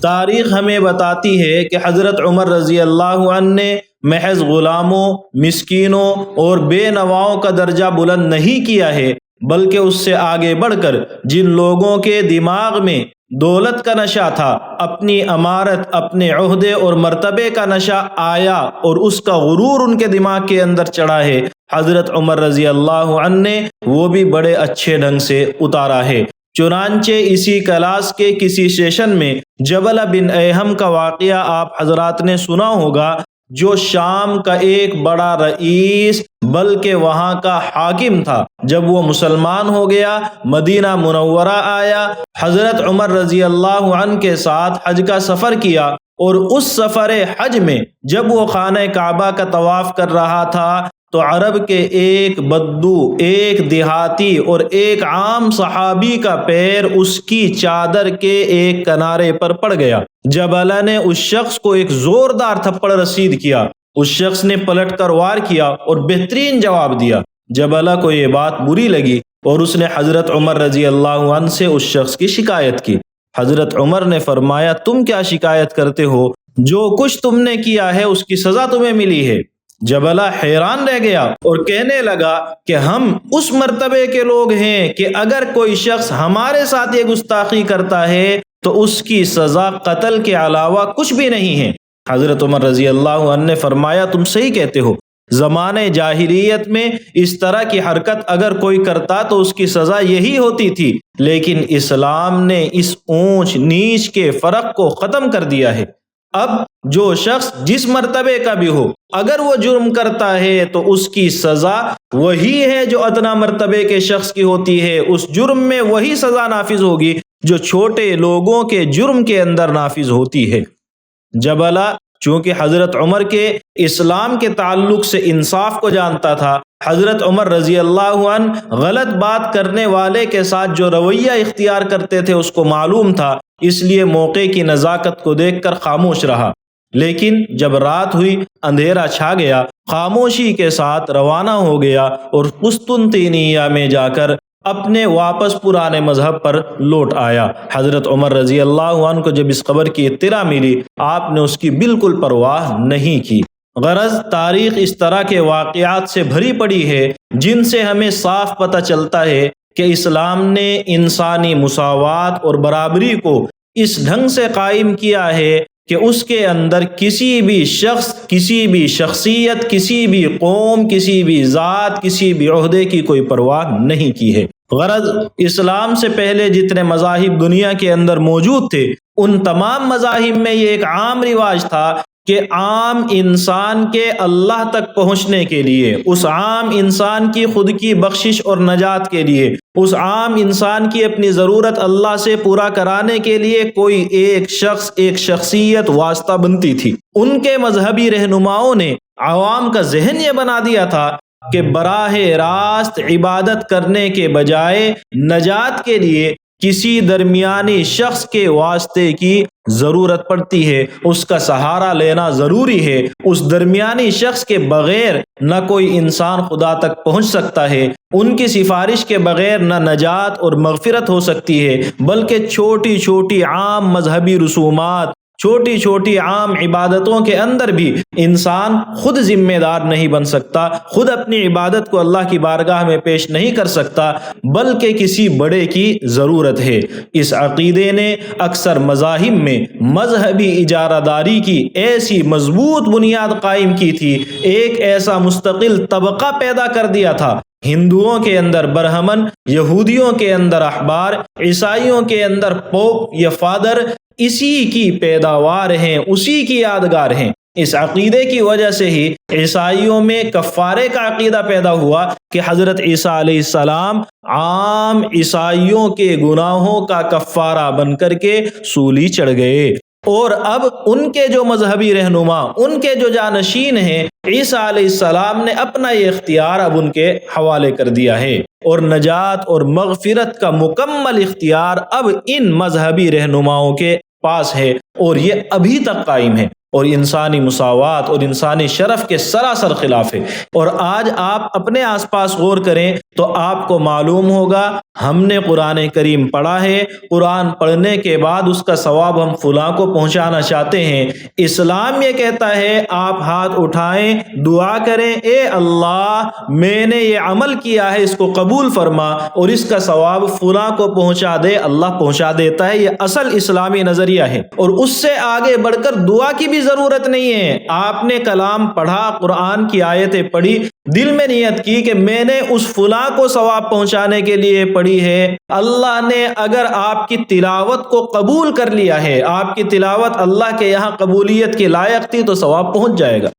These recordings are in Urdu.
تاریخ ہمیں بتاتی ہے کہ حضرت عمر رضی اللہ عنہ نے محض غلاموں، مسکینوں اور بے نواؤں کا درجہ بلند نہیں کیا ہے، بلکہ اس سے آگے بڑھ کر جن لوگوں کے دماغ میں دولت کا نشہ تھا، اپنی امارت، اپنے عہدے اور مرتبے کا نشہ آیا اور اس کا غرور ان کے دماغ کے اندر چڑھا ہے، حضرت عمر رضی اللہ عنہ نے وہ بھی بڑے اچھے ڈھنگ سے اتارا ہے۔ چنانچہ اسی کلاس کے کسی سیشن میں جبلہ بن ایہم کا واقعہ آپ حضرات نے سنا ہوگا، جو شام کا ایک بڑا رئیس بلکہ وہاں کا حاکم تھا۔ جب وہ مسلمان ہو گیا، مدینہ منورہ آیا، حضرت عمر رضی اللہ عنہ کے ساتھ حج کا سفر کیا، اور اس سفر حج میں جب وہ خانہ کعبہ کا طواف کر رہا تھا تو عرب کے ایک بدو، ایک دیہاتی اور ایک عام صحابی کا پیر اس کی چادر کے ایک کنارے پر پڑ گیا۔ جبلہ نے اس شخص کو ایک زوردار تھپڑ رسید کیا۔ اس شخص نے پلٹ کر وار کیا اور بہترین جواب دیا۔ جبلہ کو یہ بات بری لگی اور اس نے حضرت عمر رضی اللہ عنہ سے اس شخص کی شکایت کی۔ حضرت عمر نے فرمایا، تم کیا شکایت کرتے ہو؟ جو کچھ تم نے کیا ہے اس کی سزا تمہیں ملی ہے۔ جبلہ حیران رہ گیا اور کہنے لگا کہ ہم اس مرتبے کے لوگ ہیں کہ اگر کوئی شخص ہمارے ساتھ یہ گستاخی کرتا ہے تو اس کی سزا قتل کے علاوہ کچھ بھی نہیں ہے۔ حضرت عمر رضی اللہ عنہ نے فرمایا، تم صحیح کہتے ہو۔ زمانے جاہلیت میں اس طرح کی حرکت اگر کوئی کرتا تو اس کی سزا یہی ہوتی تھی، لیکن اسلام نے اس اونچ نیچ کے فرق کو ختم کر دیا ہے۔ اب جو شخص جس مرتبے کا بھی ہو، اگر وہ جرم کرتا ہے تو اس کی سزا وہی ہے جو ادنا مرتبے کے شخص کی ہوتی ہے۔ اس جرم میں وہی سزا نافذ ہوگی جو چھوٹے لوگوں کے جرم کے اندر نافذ ہوتی ہے۔ جبلہ چونکہ حضرت عمر کے اسلام کے تعلق سے انصاف کو جانتا تھا، حضرت عمر رضی اللہ عنہ غلط بات کرنے والے کے ساتھ جو رویہ اختیار کرتے تھے اس کو معلوم تھا، اس لیے موقع کی نزاکت کو دیکھ کر خاموش رہا۔ لیکن جب رات ہوئی، اندھیرا چھا گیا، خاموشی کے ساتھ روانہ ہو گیا اور قسطنطنیہ میں جا کر اپنے واپس پرانے مذہب پر لوٹ آیا۔ حضرت عمر رضی اللہ عنہ کو جب اس خبر کی اطلاع ملی، آپ نے اس کی بالکل پرواہ نہیں کی۔ غرض تاریخ اس طرح کے واقعات سے بھری پڑی ہے جن سے ہمیں صاف پتہ چلتا ہے کہ اسلام نے انسانی مساوات اور برابری کو اس ڈھنگ سے قائم کیا ہے کہ اس کے اندر کسی بھی شخص، کسی بھی شخصیت، کسی بھی قوم، کسی بھی ذات، کسی بھی عہدے کی کوئی پرواہ نہیں کی ہے۔ غرض اسلام سے پہلے جتنے مذاہب دنیا کے اندر موجود تھے، ان تمام مذاہب میں یہ ایک عام رواج تھا کہ عام انسان کے اللہ تک پہنچنے کے لیے، اس عام انسان کی خود کی بخشش اور نجات کے لیے، اس عام انسان کی اپنی ضرورت اللہ سے پورا کرانے کے لیے کوئی ایک شخص، ایک شخصیت واسطہ بنتی تھی۔ ان کے مذہبی رہنماؤں نے عوام کا ذہن یہ بنا دیا تھا کہ براہ راست عبادت کرنے کے بجائے نجات کے لیے کسی درمیانی شخص کے واسطے کی ضرورت پڑتی ہے، اس کا سہارا لینا ضروری ہے۔ اس درمیانی شخص کے بغیر نہ کوئی انسان خدا تک پہنچ سکتا ہے، ان کی سفارش کے بغیر نہ نجات اور مغفرت ہو سکتی ہے، بلکہ چھوٹی چھوٹی عام مذہبی رسومات، چھوٹی چھوٹی عام عبادتوں کے اندر بھی انسان خود ذمہ دار نہیں بن سکتا، خود اپنی عبادت کو اللہ کی بارگاہ میں پیش نہیں کر سکتا، بلکہ کسی بڑے کی ضرورت ہے۔ اس عقیدے نے اکثر مذاہب میں مذہبی اجارہ داری کی ایسی مضبوط بنیاد قائم کی تھی، ایک ایسا مستقل طبقہ پیدا کر دیا تھا۔ ہندوؤں کے اندر برہمن، یہودیوں کے اندر احبار، عیسائیوں کے اندر پوپ یا فادر اسی کی پیداوار ہیں، اسی کی یادگار ہیں۔ اس عقیدے کی وجہ سے ہی عیسائیوں میں کفارے کا عقیدہ پیدا ہوا کہ حضرت عیسیٰ علیہ السلام عام عیسائیوں کے گناہوں کا کفارہ بن کر کے سولی چڑھ گئے، اور اب ان کے جو مذہبی رہنما، ان کے جو جانشین ہیں، عیسیٰ علیہ السلام نے اپنا یہ اختیار اب ان کے حوالے کر دیا ہے، اور نجات اور مغفرت کا مکمل اختیار اب ان مذہبی رہنماؤں کے پاس ہے، اور یہ ابھی تک قائم ہے۔ اور انسانی مساوات اور انسانی شرف کے سراسر خلاف ہے۔ اور آج آپ اپنے آس پاس غور کریں تو آپ کو معلوم ہوگا، ہم نے قرآن کریم پڑھا ہے، قرآن پڑھنے کے بعد اس کا ثواب ہم فلاں کو پہنچانا چاہتے ہیں۔ اسلام یہ کہتا ہے آپ ہاتھ اٹھائیں، دعا کریں، اے اللہ میں نے یہ عمل کیا ہے، اس کو قبول فرما اور اس کا ثواب فلاں کو پہنچا دے۔ اللہ پہنچا دیتا ہے، یہ اصل اسلامی نظریہ ہے۔ اور اس سے آگے بڑھ کر دعا کی بھی ضرورت نہیں ہے۔ آپ نے کلام پڑھا، قرآن کی آیتیں پڑھی، دل میں نیت کی کہ میں نے اس فلاں کو ثواب پہنچانے کے لیے پڑھی ہے، اللہ نے اگر آپ کی تلاوت کو قبول کر لیا ہے، آپ کی تلاوت اللہ کے یہاں قبولیت کے لائق تھی، تو ثواب پہنچ جائے گا۔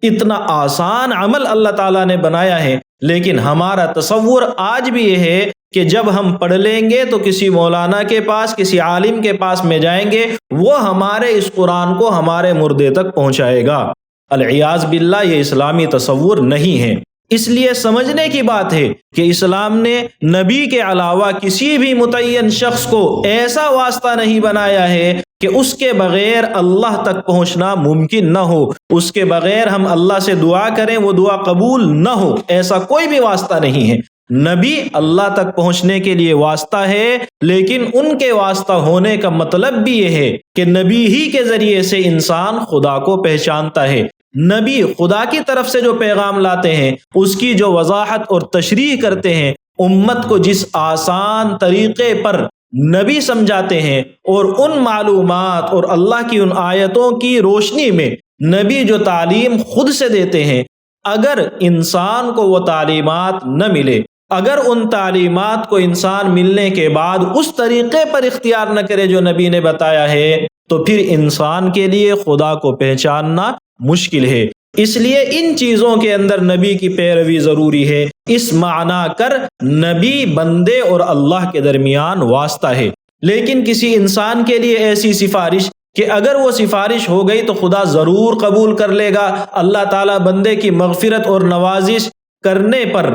اتنا آسان عمل اللہ تعالیٰ نے بنایا ہے، لیکن ہمارا تصور آج بھی یہ ہے کہ جب ہم پڑھ لیں گے تو کسی مولانا کے پاس، کسی عالم کے پاس میں جائیں گے، وہ ہمارے اس قرآن کو ہمارے مردے تک پہنچائے گا۔ العیاذ باللہ، یہ اسلامی تصور نہیں ہے۔ اس لیے سمجھنے کی بات ہے کہ اسلام نے نبی کے علاوہ کسی بھی متعین شخص کو ایسا واسطہ نہیں بنایا ہے کہ اس کے بغیر اللہ تک پہنچنا ممکن نہ ہو، اس کے بغیر ہم اللہ سے دعا کریں وہ دعا قبول نہ ہو، ایسا کوئی بھی واسطہ نہیں ہے۔ نبی اللہ تک پہنچنے کے لیے واسطہ ہے، لیکن ان کے واسطہ ہونے کا مطلب بھی یہ ہے کہ نبی ہی کے ذریعے سے انسان خدا کو پہچانتا ہے۔ نبی خدا کی طرف سے جو پیغام لاتے ہیں، اس کی جو وضاحت اور تشریح کرتے ہیں، امت کو جس آسان طریقے پر نبی سمجھاتے ہیں، اور ان معلومات اور اللہ کی ان آیتوں کی روشنی میں نبی جو تعلیم خود سے دیتے ہیں، اگر انسان کو وہ تعلیمات نہ ملے، اگر ان تعلیمات کو انسان ملنے کے بعد اس طریقے پر اختیار نہ کرے جو نبی نے بتایا ہے، تو پھر انسان کے لیے خدا کو پہچاننا مشکل ہے۔ اس لیے ان چیزوں کے اندر نبی کی پیروی ضروری ہے۔ اس معنی کر نبی بندے اور اللہ کے درمیان واسطہ ہے، لیکن کسی انسان کے لیے ایسی سفارش کہ اگر وہ سفارش ہو گئی تو خدا ضرور قبول کر لے گا، اللہ تعالیٰ بندے کی مغفرت اور نوازش کرنے پر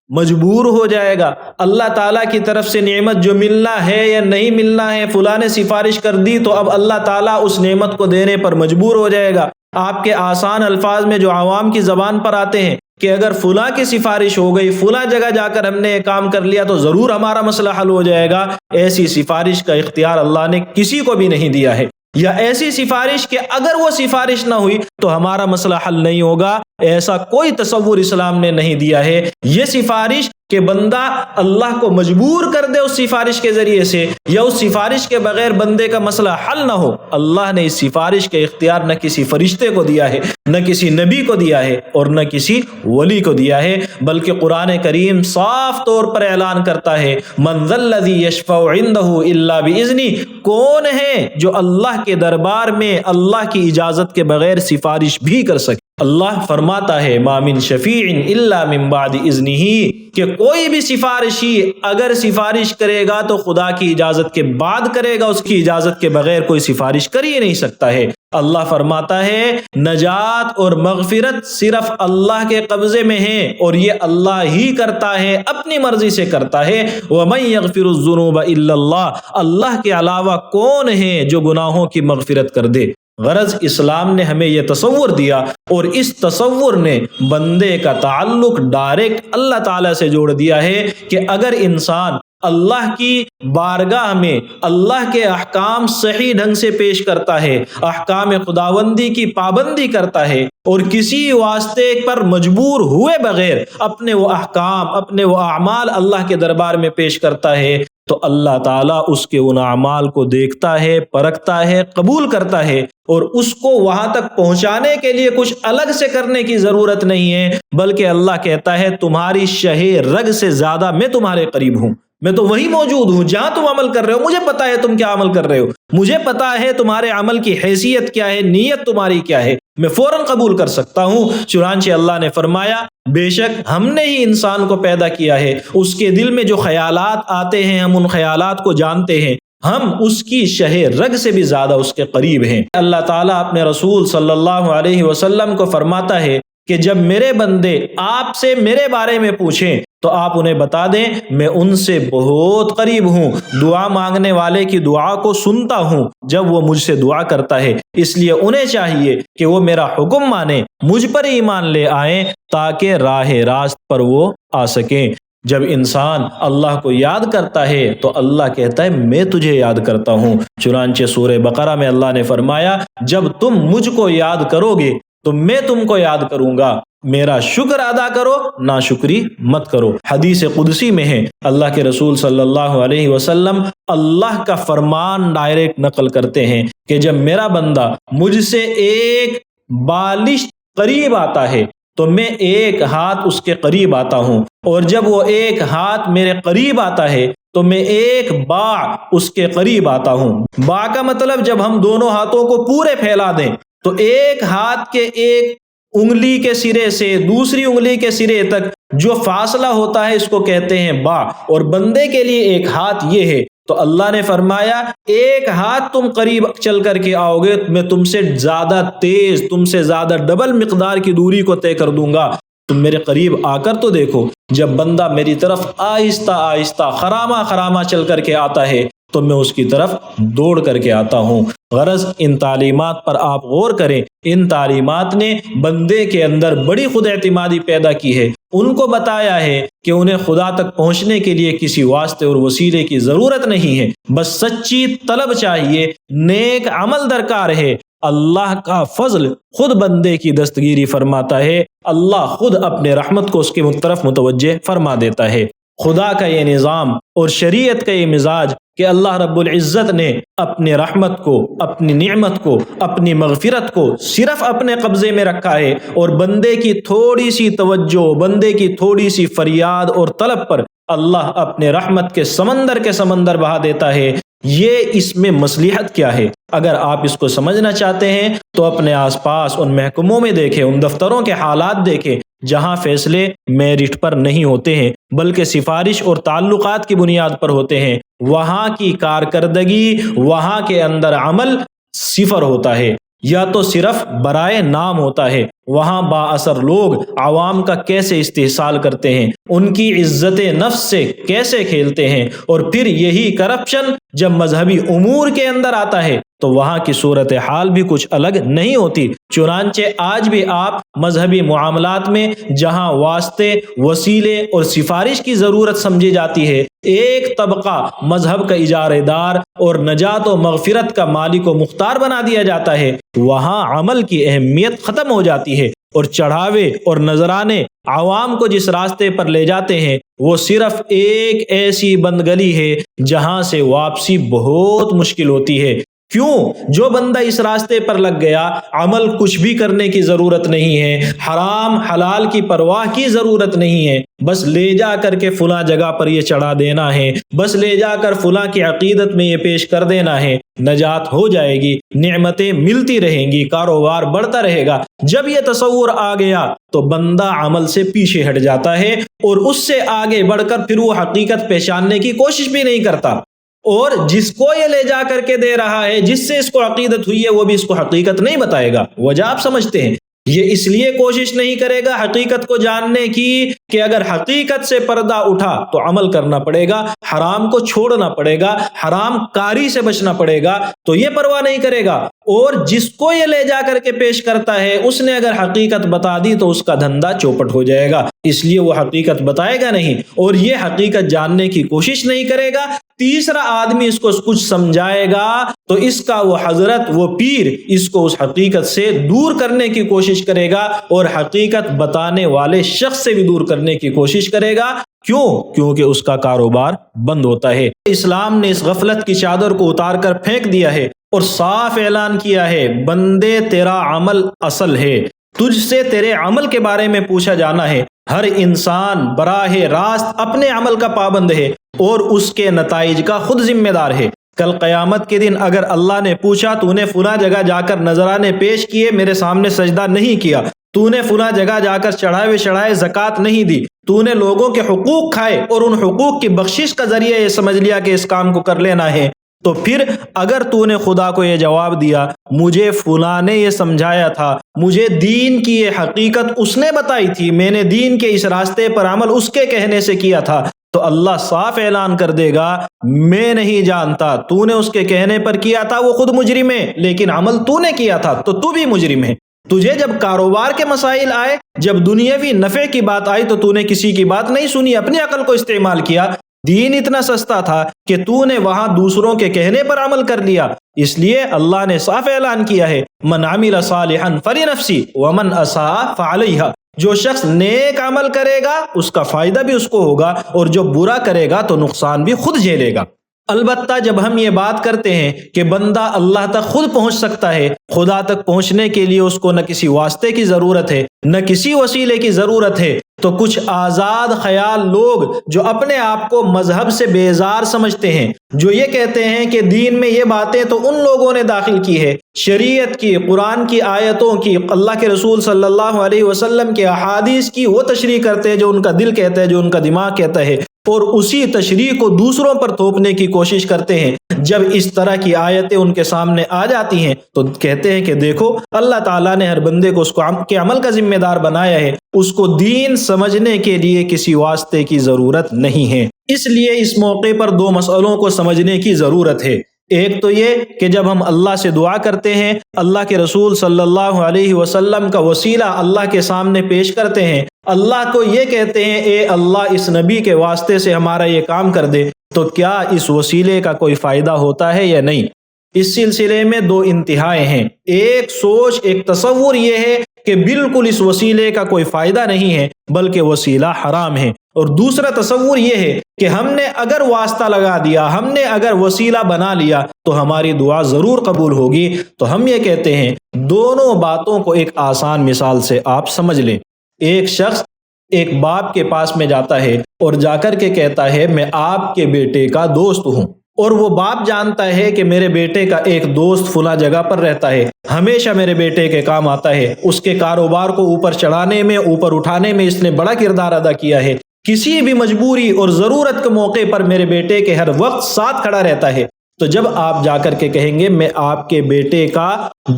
مجبور ہو جائے گا، اللہ تعالیٰ کی طرف سے نعمت جو ملنا ہے یا نہیں ملنا ہے، فلاں نے سفارش کر دی تو اب اللہ تعالیٰ اس نعمت کو دینے پر مجبور ہو جائے گا۔ آپ کے آسان الفاظ میں جو عوام کی زبان پر آتے ہیں کہ اگر فلاں کی سفارش ہو گئی، فلاں جگہ جا کر ہم نے یہ کام کر لیا تو ضرور ہمارا مسئلہ حل ہو جائے گا، ایسی سفارش کا اختیار اللہ نے کسی کو بھی نہیں دیا ہے۔ یا ایسی سفارش کہ اگر وہ سفارش نہ ہوئی تو ہمارا مسئلہ حل نہیں ہوگا، ایسا کوئی تصور اسلام نے نہیں دیا ہے۔ یہ سفارش کہ بندہ اللہ کو مجبور کر دے اس سفارش کے ذریعے سے، یا اس سفارش کے بغیر بندے کا مسئلہ حل نہ ہو، اللہ نے اس سفارش کا اختیار نہ کسی فرشتے کو دیا ہے، نہ کسی نبی کو دیا ہے، اور نہ کسی ولی کو دیا ہے، بلکہ قرآن کریم صاف طور پر اعلان کرتا ہے، من ذا الذی یشفع عندہ الا باذنہ، کون ہے جو اللہ کے دربار میں اللہ کی اجازت کے بغیر سفارش بھی کر سکے۔ اللہ فرماتا ہے ما من شفیع الا من بعد اذنہ، کہ کوئی بھی سفارشی اگر سفارش کرے گا تو خدا کی اجازت کے بعد کرے گا، اس کی اجازت کے بغیر کوئی سفارش کر ہی نہیں سکتا ہے۔ اللہ فرماتا ہے نجات اور مغفرت صرف اللہ کے قبضے میں ہے، اور یہ اللہ ہی کرتا ہے، اپنی مرضی سے کرتا ہے۔ وَمَن يَغْفِرُ الذُّنُوبَ إِلَّا اللَّهُ، اللہ کے علاوہ کون ہے جو گناہوں کی مغفرت کر دے۔ غرض اسلام نے ہمیں یہ تصور دیا، اور اس تصور نے بندے کا تعلق ڈائریکٹ اللہ تعالیٰ سے جوڑ دیا ہے کہ اگر انسان اللہ کی بارگاہ میں اللہ کے احکام صحیح ڈھنگ سے پیش کرتا ہے، احکام خداوندی کی پابندی کرتا ہے، اور کسی واسطے پر مجبور ہوئے بغیر اپنے وہ احکام، اپنے وہ اعمال اللہ کے دربار میں پیش کرتا ہے، تو اللہ تعالیٰ اس کے ان اعمال کو دیکھتا ہے، پرکھتا ہے، قبول کرتا ہے، اور اس کو وہاں تک پہنچانے کے لیے کچھ الگ سے کرنے کی ضرورت نہیں ہے، بلکہ اللہ کہتا ہے تمہاری شہ رگ سے زیادہ میں تمہارے قریب ہوں، میں تو وہی موجود ہوں جہاں تم عمل کر رہے ہو، مجھے پتا ہے تم کیا عمل کر رہے ہو، مجھے پتا ہے تمہارے عمل کی حیثیت کیا ہے، نیت تمہاری کیا ہے، میں فوراً قبول کر سکتا ہوں۔ چنانچہ اللہ نے فرمایا بے شک ہم نے ہی انسان کو پیدا کیا ہے، اس کے دل میں جو خیالات آتے ہیں ہم ان خیالات کو جانتے ہیں، ہم اس کی شہ رگ سے بھی زیادہ اس کے قریب ہیں۔ اللہ تعالیٰ اپنے رسول صلی اللہ علیہ وسلم کو فرماتا ہے کہ جب میرے بندے آپ سے میرے بارے میں پوچھیں تو آپ انہیں بتا دیں میں ان سے بہت قریب ہوں، دعا مانگنے والے کی دعا کو سنتا ہوں جب وہ مجھ سے دعا کرتا ہے، اس لیے انہیں چاہیے کہ وہ میرا حکم مانیں، مجھ پر ایمان لے آئیں تاکہ راہ راست پر وہ آ سکیں۔ جب انسان اللہ کو یاد کرتا ہے تو اللہ کہتا ہے میں تجھے یاد کرتا ہوں۔ چنانچہ سورہ بقرہ میں اللہ نے فرمایا جب تم مجھ کو یاد کرو گے تو میں تم کو یاد کروں گا، میرا شکر ادا کرو ناشکری مت کرو۔ حدیث قدسی میں ہے اللہ کے رسول صلی اللہ علیہ وسلم اللہ کا فرمان ڈائریکٹ نقل کرتے ہیں کہ جب میرا بندہ مجھ سے ایک بالش قریب آتا ہے تو میں ایک ہاتھ اس کے قریب آتا ہوں، اور جب وہ ایک ہاتھ میرے قریب آتا ہے تو میں ایک باع اس کے قریب آتا ہوں۔ باع کا مطلب جب ہم دونوں ہاتھوں کو پورے پھیلا دیں تو ایک ہاتھ کے ایک انگلی کے سرے سے دوسری انگلی کے سرے تک جو فاصلہ ہوتا ہے اس کو کہتے ہیں باع، اور بندے کے لیے ایک ہاتھ یہ ہے۔ تو اللہ نے فرمایا ایک ہاتھ تم قریب چل کر کے آؤ گے میں تم سے زیادہ تیز، تم سے زیادہ ڈبل مقدار کی دوری کو طے کر دوں گا، تم میرے قریب آ کر تو دیکھو۔ جب بندہ میری طرف آہستہ آہستہ خرامہ خرامہ چل کر کے آتا ہے تو میں اس کی طرف دوڑ کر کے آتا ہوں۔ غرض ان تعلیمات پر آپ غور کریں، ان تعلیمات نے بندے کے اندر بڑی خود اعتمادی پیدا کی ہے، ان کو بتایا ہے کہ انہیں خدا تک پہنچنے کے لیے کسی واسطے اور وسیلے کی ضرورت نہیں ہے، بس سچی طلب چاہیے، نیک عمل درکار ہے۔ اللہ کا فضل خود بندے کی دستگیری فرماتا ہے، اللہ خود اپنے رحمت کو اس کی طرف متوجہ فرما دیتا ہے۔ خدا کا یہ نظام اور شریعت کا یہ مزاج کہ اللہ رب العزت نے اپنے رحمت کو، اپنی نعمت کو، اپنی مغفرت کو صرف اپنے قبضے میں رکھا ہے، اور بندے کی تھوڑی سی توجہ، بندے کی تھوڑی سی فریاد اور طلب پر اللہ اپنے رحمت کے سمندر بہا دیتا ہے۔ یہ اس میں مصلحت کیا ہے؟ اگر آپ اس کو سمجھنا چاہتے ہیں تو اپنے آس پاس ان محکموں میں دیکھیں، ان دفتروں کے حالات دیکھیں جہاں فیصلے میرٹ پر نہیں ہوتے ہیں بلکہ سفارش اور تعلقات کی بنیاد پر ہوتے ہیں، وہاں کی کارکردگی، وہاں کے اندر عمل صفر ہوتا ہے یا تو صرف برائے نام ہوتا ہے۔ وہاں با اثر لوگ عوام کا کیسے استحصال کرتے ہیں، ان کی عزت نفس سے کیسے کھیلتے ہیں، اور پھر یہی کرپشن جب مذہبی امور کے اندر آتا ہے تو وہاں کی صورتحال بھی کچھ الگ نہیں ہوتی۔ چنانچہ آج بھی آپ مذہبی معاملات میں جہاں واسطے، وسیلے اور سفارش کی ضرورت سمجھی جاتی ہے، ایک طبقہ مذہب کا اجارہ دار اور نجات و مغفرت کا مالک و مختار بنا دیا جاتا ہے، وہاں عمل کی اہمیت ختم ہو جاتی ہے، اور چڑھاوے اور نذرانے عوام کو جس راستے پر لے جاتے ہیں وہ صرف ایک ایسی بند گلی ہے جہاں سے واپسی بہت مشکل ہوتی ہے۔ کیوں؟ جو بندہ اس راستے پر لگ گیا، عمل کچھ بھی کرنے کی ضرورت نہیں ہے، حرام حلال کی پرواہ کی ضرورت نہیں ہے، بس لے جا کر کے فلاں جگہ پر یہ چڑھا دینا ہے، بس لے جا کر فلاں کی عقیدت میں یہ پیش کر دینا ہے، نجات ہو جائے گی، نعمتیں ملتی رہیں گی، کاروبار بڑھتا رہے گا۔ جب یہ تصور آ گیا تو بندہ عمل سے پیچھے ہٹ جاتا ہے اور اس سے آگے بڑھ کر پھر وہ حقیقت پہچاننے کی کوشش بھی نہیں کرتا، اور جس کو یہ لے جا کر کے دے رہا ہے، جس سے اس کو عقیدت ہوئی ہے، وہ بھی اس کو حقیقت نہیں بتائے گا۔ وجہ آپ سمجھتے ہیں، یہ اس لیے کوشش نہیں کرے گا حقیقت کو جاننے کی کہ اگر حقیقت سے پردہ اٹھا تو عمل کرنا پڑے گا، حرام کو چھوڑنا پڑے گا، حرام کاری سے بچنا پڑے گا، تو یہ پرواہ نہیں کرے گا۔ اور جس کو یہ لے جا کر کے پیش کرتا ہے، اس نے اگر حقیقت بتا دی تو اس کا دھندا چوپٹ ہو جائے گا، اس لیے وہ حقیقت بتائے گا نہیں اور یہ حقیقت جاننے کی کوشش نہیں کرے گا۔ تیسرا آدمی اس کو کچھ سمجھائے گا تو اس کا وہ حضرت، وہ پیر، اس کو اس حقیقت سے دور کرنے کی کوشش کرے گا، اور حقیقت بتانے والے شخص سے بھی دور کرنے کی کوشش کرے گا۔ کیوں؟ کیونکہ اس کا کاروبار بند ہوتا ہے۔ اسلام نے اس غفلت کی چادر کو اتار کر پھینک دیا ہے اور صاف اعلان کیا ہے، بندے تیرا عمل اصل ہے، تجھ سے تیرے عمل کے بارے میں پوچھا جانا ہے۔ ہر انسان براہ راست اپنے عمل کا پابند ہے اور اس کے نتائج کا خود ذمہ دار ہے۔ کل قیامت کے دن اگر اللہ نے پوچھا تو نے فلاں جگہ جا کر نذرانے پیش کیے، میرے سامنے سجدہ نہیں کیا، تو نے فلاں جگہ جا کر چڑھائے زکوٰۃ نہیں دی، تو نے لوگوں کے حقوق کھائے اور ان حقوق کی بخشش کا ذریعہ یہ سمجھ لیا کہ اس کام کو کر لینا ہے، تو پھر اگر تو نے خدا کو یہ جواب دیا مجھے فلاں نے یہ سمجھایا تھا، مجھے دین کی یہ حقیقت اس نے بتائی تھی، میں نے دین کے اس راستے پر عمل اس کے کہنے سے کیا تھا، تو اللہ صاف اعلان کر دے گا میں نہیں جانتا، تو نے اس کے کہنے پر کیا تھا، وہ خود مجرم ہے، لیکن عمل تو نے کیا تھا تو تو بھی مجرم ہے۔ تجھے جب کاروبار کے مسائل آئے، جب دنیاوی نفع کی بات آئی، تو تو نے کسی کی بات نہیں سنی، اپنی عقل کو استعمال کیا۔ دین اتنا سستا تھا کہ تو نے وہاں دوسروں کے کہنے پر عمل کر لیا، اس لیے اللہ نے صاف اعلان کیا ہے من عمل صالحا فلنفسی ومن اساء فعلیہا، جو شخص نیک عمل کرے گا اس کا فائدہ بھی اس کو ہوگا، اور جو برا کرے گا تو نقصان بھی خود جھیلے گا۔ البتہ جب ہم یہ بات کرتے ہیں کہ بندہ اللہ تک خود پہنچ سکتا ہے، خدا تک پہنچنے کے لیے اس کو نہ کسی واسطے کی ضرورت ہے نہ کسی وسیلے کی ضرورت ہے، تو کچھ آزاد خیال لوگ جو اپنے آپ کو مذہب سے بیزار سمجھتے ہیں، جو یہ کہتے ہیں کہ دین میں یہ باتیں تو ان لوگوں نے داخل کی ہے، شریعت کی، قرآن کی آیتوں کی، اللہ کے رسول صلی اللہ علیہ وسلم کے احادیث کی وہ تشریح کرتے ہیں جو ان کا دل کہتا ہے، جو ان کا دماغ کہتا ہے، اور اسی تشریح کو دوسروں پر تھوپنے کی کوشش کرتے ہیں۔ جب اس طرح کی آیتیں ان کے سامنے آ جاتی ہیں تو کہتے ہیں کہ دیکھو اللہ تعالیٰ نے ہر بندے کو اس کو کے عمل کا ذمہ دار بنایا ہے، اس کو دین سمجھنے کے لیے کسی واسطے کی ضرورت نہیں ہے۔ اس لیے اس موقع پر دو مسئلوں کو سمجھنے کی ضرورت ہے۔ ایک تو یہ کہ جب ہم اللہ سے دعا کرتے ہیں، اللہ کے رسول صلی اللہ علیہ وسلم کا وسیلہ اللہ کے سامنے پیش کرتے ہیں، اللہ کو یہ کہتے ہیں اے اللہ اس نبی کے واسطے سے ہمارا یہ کام کر دے، تو کیا اس وسیلے کا کوئی فائدہ ہوتا ہے یا نہیں؟ اس سلسلے میں دو انتہائیں ہیں، ایک سوچ، ایک تصور یہ ہے کہ بالکل اس وسیلے کا کوئی فائدہ نہیں ہے بلکہ وسیلہ حرام ہے، اور دوسرا تصور یہ ہے کہ ہم نے اگر واسطہ لگا دیا، ہم نے اگر وسیلہ بنا لیا تو ہماری دعا ضرور قبول ہوگی۔ تو ہم یہ کہتے ہیں دونوں باتوں کو ایک آسان مثال سے آپ سمجھ لیں۔ ایک شخص ایک باپ کے پاس میں جاتا ہے اور جا کر کے کہتا ہے میں آپ کے بیٹے کا دوست ہوں، اور وہ باپ جانتا ہے کہ میرے بیٹے کا ایک دوست فلاں جگہ پر رہتا ہے، ہمیشہ میرے بیٹے کے کام آتا ہے، اس کے کاروبار کو اوپر چڑھانے میں، اوپر اٹھانے میں اس نے بڑا کردار ادا کیا ہے، کسی بھی مجبوری اور ضرورت کے موقع پر میرے بیٹے کے ہر وقت ساتھ کھڑا رہتا ہے۔ تو جب آپ جا کر کے کہیں گے میں آپ کے بیٹے کا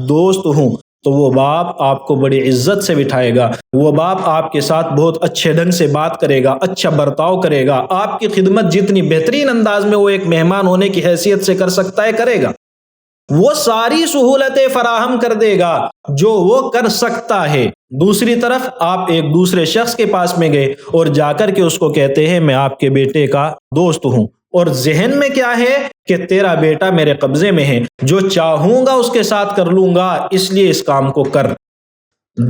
دوست ہوں، تو وہ باپ آپ کو بڑی عزت سے بٹھائے گا، وہ باپ آپ کے ساتھ بہت اچھے ڈھنگ سے بات کرے گا، اچھا برتاؤ کرے گا، آپ کی خدمت جتنی بہترین انداز میں وہ ایک مہمان ہونے کی حیثیت سے کر سکتا ہے کرے گا، وہ ساری سہولتیں فراہم کر دے گا جو وہ کر سکتا ہے۔ دوسری طرف آپ ایک دوسرے شخص کے پاس میں گئے اور جا کر کے اس کو کہتے ہیں میں آپ کے بیٹے کا دوست ہوں، اور ذہن میں کیا ہے کہ تیرا بیٹا میرے قبضے میں ہے، جو چاہوں گا اس کے ساتھ کر لوں گا، اس لیے اس کام کو کر۔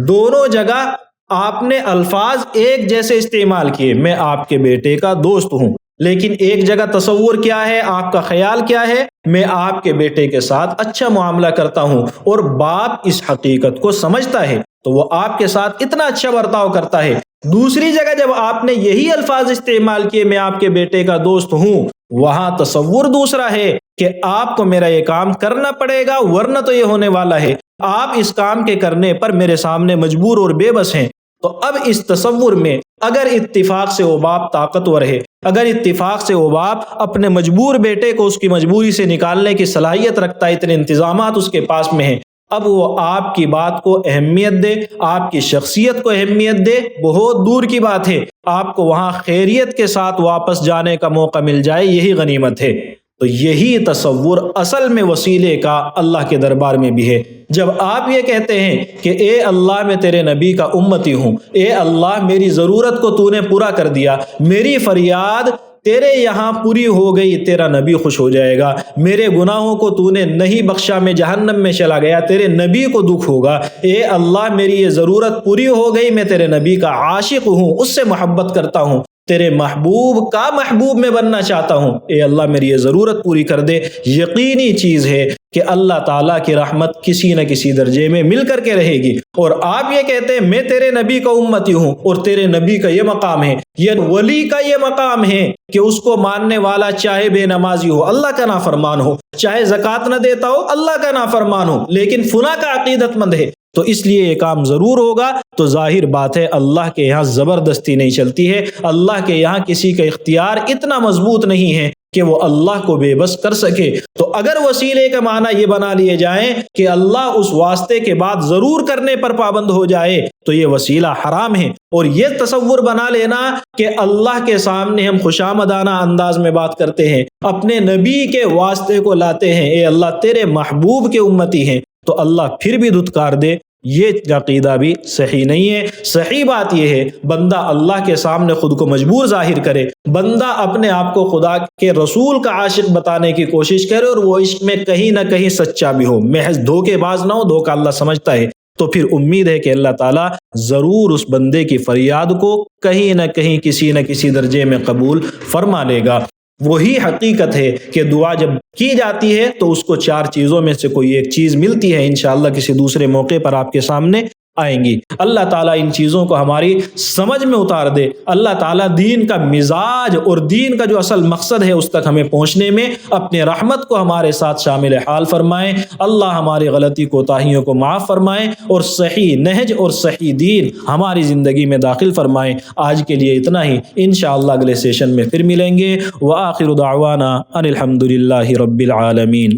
دونوں جگہ آپ نے الفاظ ایک جیسے استعمال کیے، میں آپ کے بیٹے کا دوست ہوں، لیکن ایک جگہ تصور کیا ہے، آپ کا خیال کیا ہے، میں آپ کے بیٹے کے ساتھ اچھا معاملہ کرتا ہوں، اور باپ اس حقیقت کو سمجھتا ہے تو وہ آپ کے ساتھ اتنا اچھا برتاؤ کرتا ہے۔ دوسری جگہ جب آپ نے یہی الفاظ استعمال کیے میں آپ کے بیٹے کا دوست ہوں، وہاں تصور دوسرا ہے کہ آپ کو میرا یہ کام کرنا پڑے گا ورنہ تو یہ ہونے والا ہے، آپ اس کام کے کرنے پر میرے سامنے مجبور اور بے بس ہیں۔ تو اب اس تصور میں اگر اتفاق سے وہ باپ طاقتور ہے، اگر اتفاق سے وہ باپ اپنے مجبور بیٹے کو اس کی مجبوری سے نکالنے کی صلاحیت رکھتا ہے، اتنے انتظامات اس کے پاس میں ہیں، اب وہ آپ کی بات کو اہمیت دے، آپ کی شخصیت کو اہمیت دے، بہت دور کی بات ہے، آپ کو وہاں خیریت کے ساتھ واپس جانے کا موقع مل جائے، یہی غنیمت ہے۔ تو یہی تصور اصل میں وسیلے کا اللہ کے دربار میں بھی ہے۔ جب آپ یہ کہتے ہیں کہ اے اللہ میں تیرے نبی کا امتی ہوں، اے اللہ میری ضرورت کو تو نے پورا کر دیا، میری فریاد تیرے یہاں پوری ہو گئی، تیرا نبی خوش ہو جائے گا، میرے گناہوں کو تو نے نہیں بخشا، میں جہنم میں چلا گیا، تیرے نبی کو دکھ ہوگا، اے اللہ میری یہ ضرورت پوری ہو گئی، میں تیرے نبی کا عاشق ہوں، اس سے محبت کرتا ہوں، تیرے محبوب کا محبوب میں بننا چاہتا ہوں، اے اللہ میری یہ ضرورت پوری کر دے۔ یقینی چیز ہے کہ اللہ تعالیٰ کی رحمت کسی نہ کسی درجے میں مل کر کے رہے گی۔ اور آپ یہ کہتے ہیں میں تیرے نبی کا امتی ہوں، اور تیرے نبی کا یہ مقام ہے، یہ ولی کا یہ مقام ہے کہ اس کو ماننے والا چاہے بے نمازی ہو، اللہ کا نافرمان ہو، چاہے زکوٰۃ نہ دیتا ہو، اللہ کا نافرمان ہو، لیکن فلاں کا عقیدت مند ہے، تو اس لیے یہ کام ضرور ہوگا۔ تو ظاہر بات ہے اللہ کے یہاں زبردستی نہیں چلتی ہے، اللہ کے یہاں کسی کا اختیار اتنا مضبوط نہیں ہے کہ وہ اللہ کو بے بس کر سکے۔ تو اگر وسیلے کا معنی یہ بنا لیے جائیں کہ اللہ اس واسطے کے بعد ضرور کرنے پر پابند ہو جائے تو یہ وسیلہ حرام ہے۔ اور یہ تصور بنا لینا کہ اللہ کے سامنے ہم خوشامدانہ انداز میں بات کرتے ہیں، اپنے نبی کے واسطے کو لاتے ہیں، اے اللہ تیرے محبوب کے امتی ہیں، تو اللہ پھر بھی دھتکار دے، یہ عقیدہ بھی صحیح نہیں ہے۔ صحیح بات یہ ہے بندہ اللہ کے سامنے خود کو مجبور ظاہر کرے، بندہ اپنے آپ کو خدا کے رسول کا عاشق بتانے کی کوشش کرے اور وہ عشق میں کہیں نہ کہیں سچا بھی ہو، محض دھوکے باز نہ ہو، دھوکہ اللہ سمجھتا ہے، تو پھر امید ہے کہ اللہ تعالیٰ ضرور اس بندے کی فریاد کو کہیں نہ کہیں کسی نہ کسی درجے میں قبول فرما لے گا۔ وہی حقیقت ہے کہ دعا جب کی جاتی ہے تو اس کو 4 چیزوں میں سے کوئی ایک چیز ملتی ہے، انشاءاللہ کسی دوسرے موقع پر آپ کے سامنے آئیں گی۔ اللہ تعالیٰ ان چیزوں کو ہماری سمجھ میں اتار دے، اللہ تعالیٰ دین کا مزاج اور دین کا جو اصل مقصد ہے اس تک ہمیں پہنچنے میں اپنے رحمت کو ہمارے ساتھ شامل حال فرمائیں، اللہ ہماری غلطی کوتاہیوں کو معاف فرمائیں اور صحیح نہج اور صحیح دین ہماری زندگی میں داخل فرمائیں۔ آج کے لیے اتنا ہی، انشاءاللہ اگلے سیشن میں پھر ملیں گے۔ وآخر دعوانا ان الحمد للہ رب العالمین۔